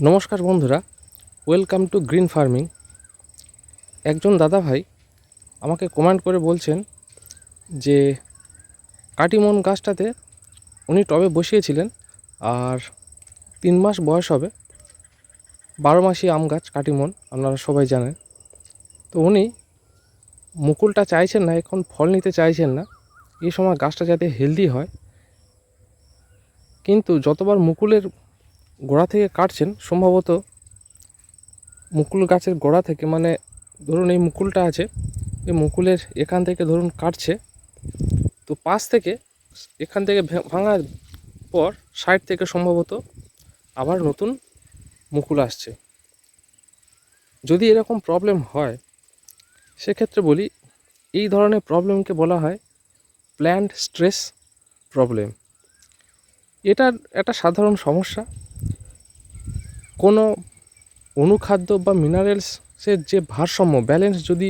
নমস্কার বন্ধুরা, welcome to green farming. একজন দাদা ভাই আমাকে কমেন্ট করে বলছেন যে কাটিমন গাছটাতে উনি টবে বসিয়েছিলেন, আর 3 মাস বয়স হবে। 12 মাসি আম গাছ কাটিমন, আপনারা সবাই জানেন। তো উনি মুকুলটা চাইছেন না, এখন ফল নিতে চাইছেন না। এই সময় গাছটা যাতে হেলদি হয়, কিন্তু যতবার মুকুলের গোড়া থেকে কাটছেন, সম্ভবত মুকুল গাছের গোড়া থেকে, মানে ধরুন এই মুকুলটা আছে, এই মুকুলের এখান থেকে ধরুন কাটছে, তো পাশ থেকে এখান থেকে ভাঙার পর সাইড থেকে সম্ভবত আবার নতুন মুকুল আসছে। যদি এরকম প্রবলেম হয়, সেক্ষেত্রে বলি এই ধরনের প্রবলেমকে বলা হয় প্ল্যান্ট স্ট্রেস প্রবলেম। এটার একটা সাধারণ সমস্যা। কোনো অনুখাদ্য বা মিনারেলসের যে ভারসাম্য, ব্যালেন্স যদি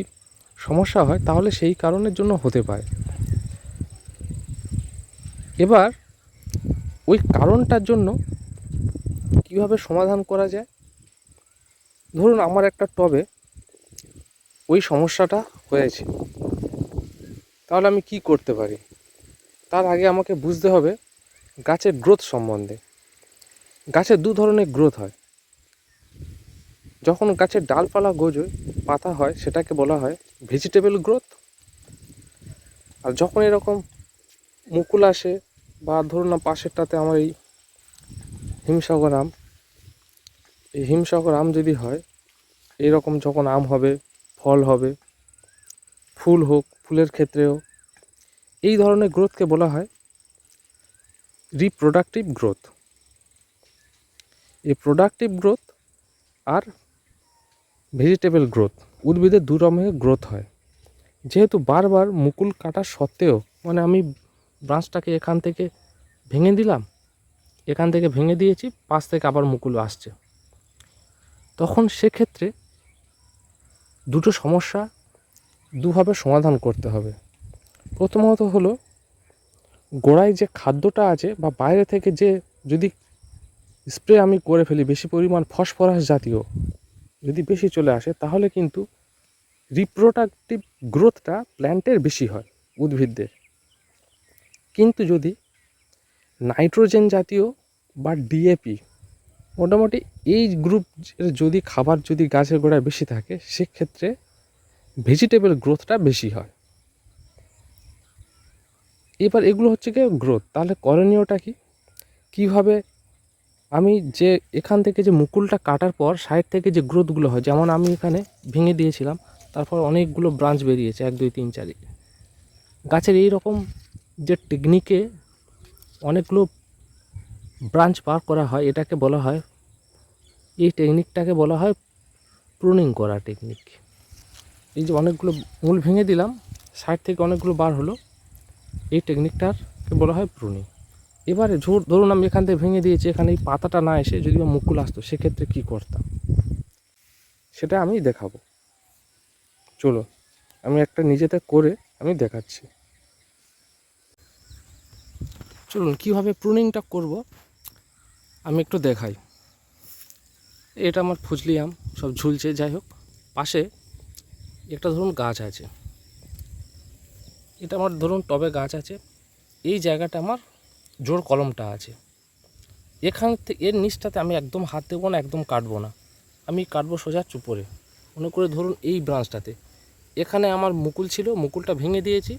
সমস্যা হয়, তাহলে সেই কারণের জন্য হতে পারে। এবার ওই কারণটার জন্য কিভাবে সমাধান করা যায়, ধরুন আমার একটা টবে ওই সমস্যাটা হয়েছে, তাহলে আমি কি করতে পারি? তার আগে আমাকে বুঝতে হবে গাছের গ্রোথ সম্বন্ধে। গাছের দু ধরনের গ্রোথ হয়। যখন গাছের ডালপালা গজোয়, পাতা হয়, সেটাকে বলা হয় ভেজিটেবল গ্রোথ। আর যখন এরকম মুকুল আসে, বা ধরুন না পাশেরটাতে আমার এই হিমসাগর আম, এই হিমসাগর আম যদি হয়, এইরকম যখন আম হবে, ফল হবে, ফুল হোক, ফুলের ক্ষেত্রেও এই ধরনের গ্রোথকে বলা হয় রিপ্রোডাক্টিভ গ্রোথ। এই প্রোডাক্টিভ গ্রোথ আর ভেজিটেবল গ্রোথ, উদ্ভিদের দু রকমের গ্রোথ হয়। যেহেতু বারবার মুকুল কাটা সত্ত্বেও, মানে আমি ব্রাঞ্চটাকে এখান থেকে ভেঙে দিলাম, এখান থেকে ভেঙে দিয়েছি, পাশ থেকে আবার মুকুল আসছে, তখন সেক্ষেত্রে দুটো সমস্যা দুভাবে সমাধান করতে হবে। প্রথমত হলো, গোড়ায় যে খাদ্যটা আছে বা বাইরে থেকে যে যদি স্প্রে আমি করে ফেলি, বেশি পরিমাণ ফসফরাস জাতীয় যদি বেশি চলে আসে, তাহলে কিন্তু রিপ্রোডাক্টিভ গ্রোথটা প্ল্যান্টের বেশি হয়, উদ্ভিদদের। কিন্তু যদি নাইট্রোজেন জাতীয় বা ডিএপি, মোটামুটি এই গ্রুপ যদি খাবার যদি গাছের গোড়ায় বেশি থাকে, সেক্ষেত্রে ভেজিটেবল গ্রোথটা বেশি হয়। এবার এগুলো হচ্ছে কি গ্রোথ। তাহলে করণীয়টা কি? কিভাবে আমি যে এখান থেকে যে মুকুলটা কাটার পর সাইড থেকে যে গ্রোথগুলো হয়, যেমন আমি এখানে ভেঙে দিয়েছিলাম, তারপর অনেকগুলো ব্রাঞ্চ বেরিয়েছে, 1 2 3 4 গাছের এই রকম যে টেকনিকে অনেকগুলো ব্রাঞ্চ বার করা হয়, এটাকে বলা হয়, এই টেকনিকটাকে বলা হয় প্রুনিং করা টেকনিক। এই যে অনেকগুলো মূল ভেঙে দিলাম, সাইড থেকে অনেকগুলো বার হলো, এই টেকনিকটাকে বলা হয় প্রুনিং। এবারে ধরুন আমি এখান থেকে ভেঙে দিয়েছি, এখানে এই পাতাটা না এসে যদি বা মুকুল আসতো, সেক্ষেত্রে কী করতাম সেটা আমি দেখাবো। চলো আমি একটা নিজেতে করে আমি দেখাচ্ছি। চলুন কীভাবে প্রুনিংটা করব আমি একটু দেখাই। এটা আমার ফুজলি আম সব ঝুলছে। যাই হোক, পাশে একটা ধরুন গাছ আছে, এটা আমার ধরুন টবে গাছ আছে, এই জায়গাটা আমার জোর কলমটা আছে। এখান থেকে এর নিচটাতে আমি একদম হাত দেবো না, একদম কাটবো না, আমি কাটবো সোজা চুপরে। মনে করে ধরুন এই ব্রাঞ্চটাতে এখানে আমার মুকুল ছিল, মুকুলটা ভেঙে দিয়েছি,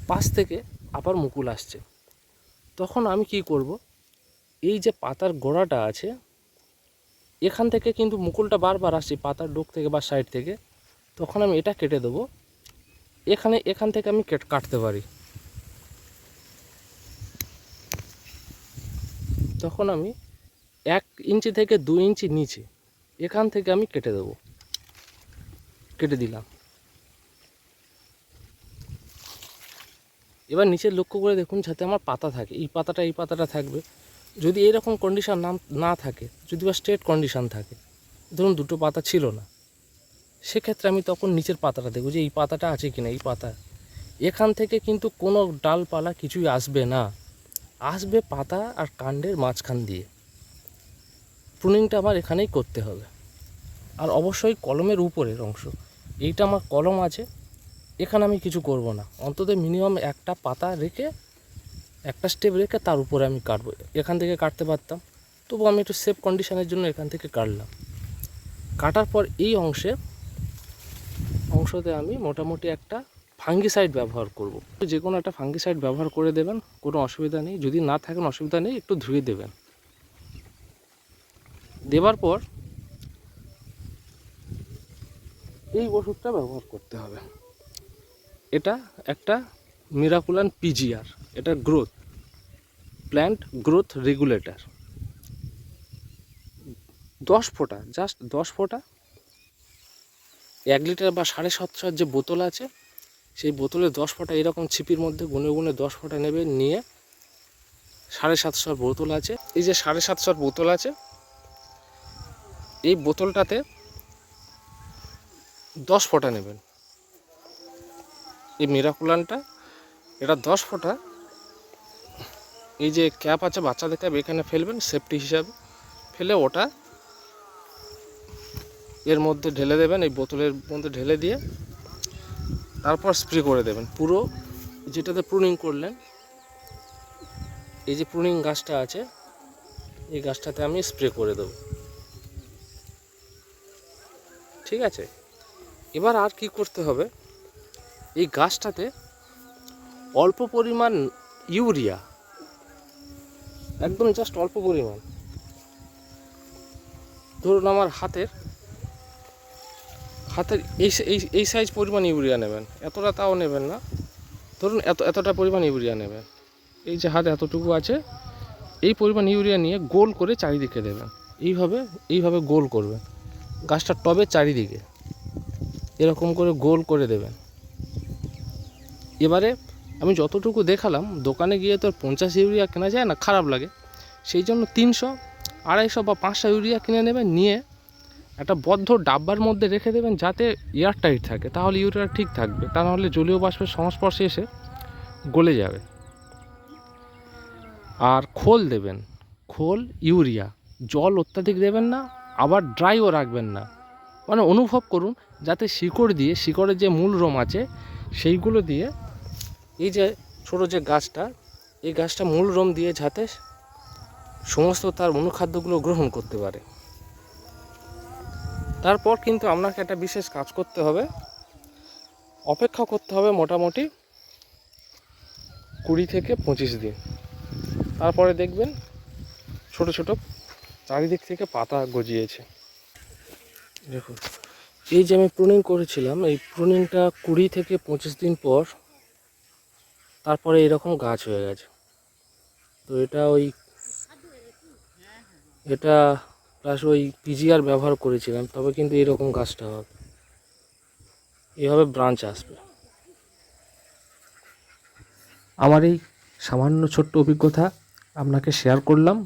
পাশ থেকে আবার মুকুল আসছে। তখন আমি কি করব, এই যে পাতার গোড়াটা আছে, এখান থেকে কিন্তু মুকুলটা বারবার আসছে পাতার ডোক থেকে বা সাইড থেকে, তখন আমি এটা কেটে দেবো। এখান থেকে আমি কাটতে পারি। তখন আমি 1 ইঞ্চি থেকে 2 ইঞ্চি নিচে এখান থেকে আমি কেটে দেবো, কেটে দিলাম। এবার নিচে লক্ষ্য করে দেখুন যাতে আমার পাতা থাকে, এই পাতাটা থাকবে। যদি এরকম কন্ডিশান না থাকে, যদি বা স্ট্রেট কন্ডিশান থাকে, ধরুন দুটো পাতা ছিল না, সেক্ষেত্রে আমি তখন নিচের পাতাটা দেখব যে এই পাতাটা আছে কিনা। এই পাতা এখান থেকে কিন্তু কোনো ডালপালা কিছুই আসবে না, আসবে পাতা আর কাণ্ডের মাঝখান দিয়ে। প্রুনিংটা আমার এখানেই করতে হবে। আর অবশ্যই কলমের উপরের অংশ, এইটা আমার কলম আছে, এখানে আমি কিছু করব না, অন্তত মিনিমাম একটা পাতা রেখে, একটা স্টেপ রেখে তার উপরে আমি কাটবো। এখান থেকে কাটতে পারতাম, তবু আমি একটু সেফ কন্ডিশনের জন্য এখান থেকে কাটলাম। কাটার পর এই অংশতে আমি মোটামুটি একটা ফাঙ্গিসাইড ব্যবহার করব। যে কোনো একটা ফাঙ্গিসাইড ব্যবহার করে দেবেন, কোনো অসুবিধা নেই। যদি না থাকেন অসুবিধা নেই, একটু ধুয়ে দেবেন। দেওয়ার পর এই ওষুধটা ব্যবহার করতে হবে। এটা একটা মিরাকুলান পিজিআর, এটা প্ল্যান্ট গ্রোথ রেগুলেটর। 10 ফোঁটা, জাস্ট 10 ফোঁটা, 1 লিটার বা 750 যে বোতল আছে, সেই বোতলে 10 ফোঁটা এরকম ছিপির মধ্যে গুনে গুনে 10 ফোঁটা নেবে। নিয়ে 750 বোতল আছে, এই যে 750 বোতল আছে, এই বোতলটাতে 10 ফোঁটা নেবেন। এই মিরাকুলানটা, এটা 10 ফোঁটা, এই যে ক্যাপ আছে বাচ্চাদের ক্যাপ, এখানে ফেলবেন সেফটি হিসাবে। ফেলে ওটা এর মধ্যে ঢেলে দেবেন, এই বোতলের মধ্যে ঢেলে দিয়ে তারপর স্প্রে করে দেবেন পুরো যেটাতে প্রুনিং করলেন। এই যে প্রুনিং গাছটা আছে, এই গাছটাতে আমি স্প্রে করে দেব। ঠিক আছে, এবার আর কি করতে হবে, এই গাছটাতে অল্প পরিমাণ ইউরিয়া, একদম জাস্ট অল্প পরিমাণ, ধরুন আমার হাতের এই সাইজ পরিমাণ ইউরিয়া নেবেন, এতটা তাও নেবেন না, ধরুন এতটা পরিমাণ ইউরিয়া নেবেন। এই যে হাত এতটুকু আছে, এই পরিমাণ ইউরিয়া নিয়ে গোল করে চারিদিকে দেবেন। এইভাবে গোল করবেন গাছটার টবের চারিদিকে, এরকম করে গোল করে দেবেন। এবারে আমি যতটুকু দেখালাম, দোকানে গিয়ে তো 50 ইউরিয়া কেনা যায় না, খারাপ লাগে, সেই জন্য 300, 250 বা 500 ইউরিয়া কিনে নেবেন। নিয়ে একটা বদ্ধ ডাব্বার মধ্যে রেখে দেবেন, যাতে এয়ার টাইট থাকে, তাহলে ইউরিয়া ঠিক থাকবে। তা নাহলে জলীয় বাষ্পের সংস্পর্শে এসে গলে যাবে। আর খোল দেবেন, খোল ইউরিয়া, জল অত্যাধিক দেবেন না, আবার ড্রাইও রাখবেন না। মানে অনুভব করুন যাতে শিকড়ের যে মূল রোম আছে সেইগুলো দিয়ে, এই যে ছোটো যে গাছটা, এই গাছটা মূল রোম দিয়ে যাতে সমস্ত তার অনুখাদ্যগুলো গ্রহণ করতে পারে। তারপর কিন্তু আপনাকে একটা বিশেষ কাজ করতে হবে, অপেক্ষা করতে হবে মোটামুটি 20 থেকে 25 দিন। তারপরে দেখবেন ছোট ছোট চারিদিক থেকে পাতা গজিয়েছে। দেখুন, এই যে আমি প্রুনিং করেছিলাম, এই প্রুনিংটা 20 থেকে 25 দিন পর তারপরে এরকম গাছ হয়ে গেছে। তো এটা প্লাস ওই পিজিআর ব্যবহার করেছিলাম, তবে কিন্তু এরকম গাছটা হবে, এইভাবে ব্রাঞ্চ আসবে। আমার এই সামান্য ছোট্ট অভিজ্ঞতা আপনাকে শেয়ার করলাম।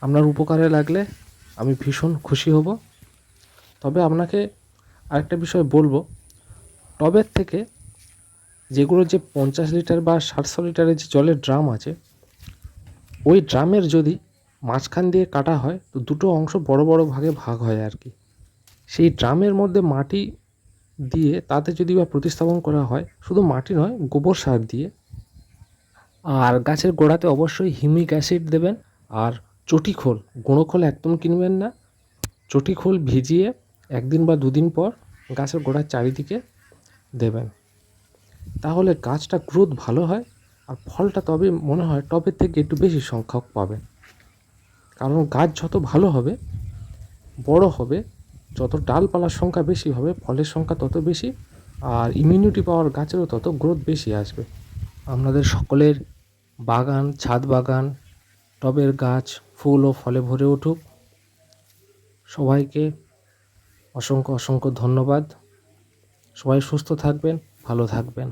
আপনার উপকারে লাগলে আমি ভীষণ খুশি হব। তবে আপনাকে আরেকটা বিষয় বলবো, টবের থেকে যেগুলো যে 50 লিটার বা 700 লিটারের যে জলের ড্রাম আছে, ওই ড্রামের যদি মাঝখান দিয়ে কাটা হয়, তো দুটো অংশ বড় বড় ভাগে ভাগ হয় আর কি। সেই ড্রামের মধ্যে মাটি দিয়ে তাতে যদি বা প্রতিস্থাপন করা হয়, শুধু মাটি নয়, গোবর সার দিয়ে। আর গাছের গোড়াতে অবশ্যই হিউমিক অ্যাসিড দেবেন। আর চটিখোল, গুঁড়ো খোল একদম কিনবেন না, চটিখোল ভিজিয়ে 1 দিন বা 2 দিন পর গাছের গোড়ার চারিদিকে দেবেন। তাহলে গাছটা গ্রোথ ভালো হয়, আর ফলটা তবে মনে হয় টবের থেকে একটু বেশি সংখ্যক পাবেন। কারণ গাছ যত ভালো হবে, বড় হবে, যত ডালপালার সংখ্যা বেশি হবে, ফলের সংখ্যা তত বেশি, আর ইমিউনিটি পাওয়ার গাছেরও তত গ্রোথ বেশি আসবে। আপনাদের সকলের বাগান, ছাদ বাগান, টবের গাছ ফুল ও ফলে ভরে উঠুক। সবাইকে অসংখ্য অসংখ্য ধন্যবাদ। সবাই সুস্থ থাকবেন, ভালো থাকবেন।